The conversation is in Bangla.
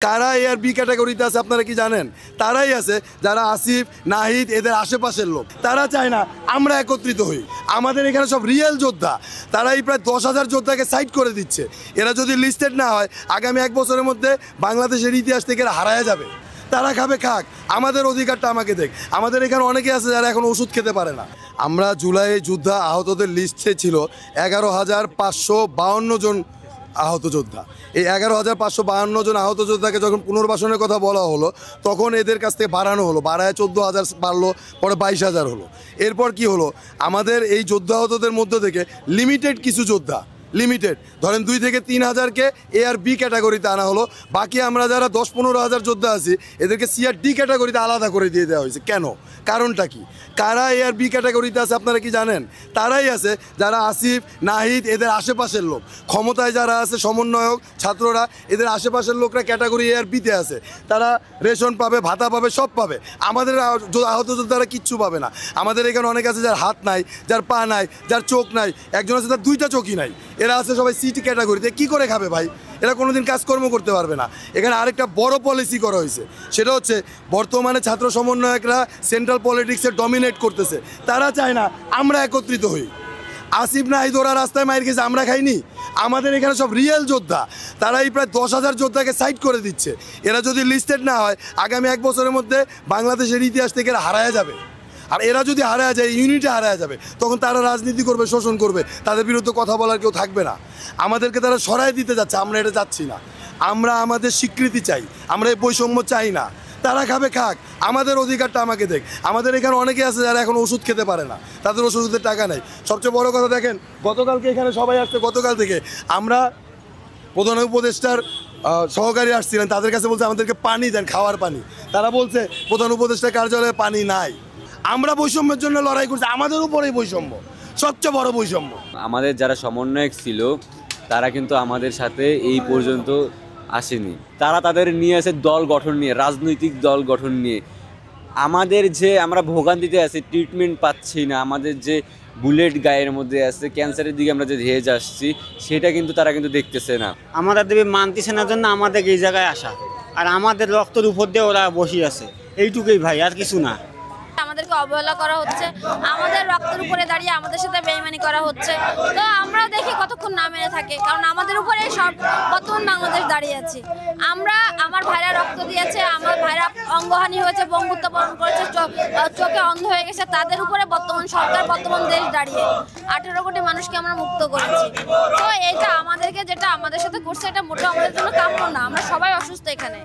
কারা এ আর বি ক্যাটাগরিতে আছে আপনারা কি জানেন? তারাই আছে যারা আসিফ, নাহিদ এদের আশেপাশের লোক। তারা চায় না আমরা একত্রিত হই। আমাদের এখানে সব রিয়েল যোদ্ধা, তারা এই প্রায় 10,000 যোদ্ধাকে সাইড করে দিচ্ছে। এরা যদি লিস্টেড না হয় আগামী 1 বছরের মধ্যে বাংলাদেশের ইতিহাস থেকে এরা হারায় যাবে। তারা খাবে খাক, আমাদের অধিকারটা আমাকে দেখ। আমাদের এখানে অনেকে আছে যারা এখন ওষুধ খেতে পারে না। আমরা জুলাই যুদ্ধ আহতদের লিস্টে ছিল 11,552 জন আহত যোদ্ধা। এই 11,552 জন আহত যোদ্ধাকে যখন পুনর্বাসনের কথা বলা হলো তখন এদের কাছ থেকে বাড়ানো হলো, বাড়ায় 14,000 বাড়লো, পরে 22,000 হলো। এরপর কি হলো, আমাদের এই যোদ্ধা আহতদের মধ্য থেকে লিমিটেড কিছু যোদ্ধা, লিমিটেড ধরেন 2 থেকে 3 হাজারকে এ আর বি ক্যাটাগরিতে আনা হলো। বাকি আমরা যারা 10-15 হাজার যোদ্ধা আছি এদেরকে সি আর ডি ক্যাটাগরিতে আলাদা করে দিয়ে দেওয়া হয়েছে। কেন? কারণটা কি? কারা এ আর বি ক্যাটাগরিতে আছে আপনারা কি জানেন? তারাই আছে যারা আসিফ, নাহিদ এদের আশেপাশের লোক। ক্ষমতায় যারা আছে, সমন্বয়ক, ছাত্ররা, এদের আশেপাশের লোকরা ক্যাটাগরি এ আর বিতে আছে। তারা রেশন পাবে, ভাতা পাবে, সব পাবে। আমাদের আহত যোদ্ধারা কিচ্ছু পাবে না। আমাদের এখানে অনেক আছে যার হাত নাই, যার পা নাই, যার চোখ নাই, একজন আছে তার 2টা চোখই নাই। এরা আছে সবাই সিটি ক্যাটাগরিতে। কি করে খাবে ভাই? এরা কোনোদিন কাজকর্ম করতে পারবে না। এখানে আরেকটা বড় পলিসি করা হয়েছে, সেটা হচ্ছে বর্তমানে ছাত্র সমন্বয়করা সেন্ট্রাল পলিটিক্সে ডমিনেট করতেছে। তারা চায় না আমরা একত্রিত হই। আসিফ, নাহিদ ওরা রাস্তায় মাইর খেয়েছে, আমরা খাইনি। আমাদের এখানে সব রিয়েল যোদ্ধা, তারা এই প্রায় 10,000 যোদ্ধাকে সাইড করে দিচ্ছে। এরা যদি লিস্টেড না হয় আগামী 1 বছরের মধ্যে বাংলাদেশের ইতিহাস থেকে এরা হারায় যাবে। আর এরা যদি হারায় যায়, ইউনিটে হারায় যাবে, তখন তারা রাজনীতি করবে, শোষণ করবে, তাদের বিরুদ্ধে কথা বলার কেউ থাকবে না। আমাদেরকে তারা সরায় দিতে যাচ্ছে, আমরা এটা চাচ্ছি না। আমরা আমাদের স্বীকৃতি চাই, আমরা এই বৈষম্য চাই না। তারা খাবে খাক, আমাদের অধিকারটা আমাকে দেখ। আমাদের এখানে অনেকে আছে যারা এখন ওষুধ খেতে পারে না, তাদের ওষুধের টাকা নেই। সবচেয়ে বড় কথা দেখেন, গতকালকে এখানে সবাই আসছে, গতকাল থেকে আমরা প্রধান উপদেষ্টার সহকারী আসছিলেন, তাদের কাছে বলছে আমাদেরকে পানি দেন, খাওয়ার পানি। তারা বলছে প্রধান উপদেষ্টার কার্যালয়ে পানি নাই। আমরা বৈষম্যের জন্য লড়াই করছি, আমাদের উপরেই বৈষম্য, সবচেয়ে বড় বৈষম্য। আমাদের যারা সমন্বয়ক ছিল তারা কিন্তু আমাদের সাথে এই পর্যন্ত আসেনি। তারা তাদের নিয়ে আসে দল গঠন নিয়ে, রাজনৈতিক দল গঠন নিয়ে। আমাদের যে আমরা ভোগান্তিতে আছি, ট্রিটমেন্ট পাচ্ছি না, আমাদের যে বুলেট গায়ের মধ্যে আছে, ক্যান্সারের দিকে আমরা যে ধেয়ে যাচ্ছি, সেটা কিন্তু তারা কিন্তু দেখতেছে না। আমাদের দেবী মানতেছে না জন্য আমাদের এই জায়গায় আসা, আর আমাদের রক্তের উপর দিয়ে ওরা বসে আছে, এইটুকুই ভাই, আর কিছু না। আমাদেরকে অবহেলা করা হচ্ছে, আমাদের রক্তের উপরে দাঁড়িয়ে আমাদের সাথে বেইমানি করা হচ্ছে। তো আমরা দেখি কতক্ষণ না মেনে থাকে, কারণ আমাদের উপরে সব বর্তমান বাংলাদেশ দাঁড়িয়ে আছে। আমার ভাইরা রক্ত দিয়েছে, আমার ভাইরা অঙ্গহানি হয়েছে, বঙ্গুত্ব বরণ করেছে, চোখে অন্ধ হয়ে গেছে, তাদের উপরে বর্তমান সরকার, বর্তমান দেশ দাঁড়িয়ে 18 কোটি মানুষকে আমরা মুক্ত করেছি। তো এটা আমাদেরকে যেটা আমাদের সাথে করছে, এটা মোটেও আমাদের জন্য কাম্য না। আমরা সবাই অসুস্থ এখানে।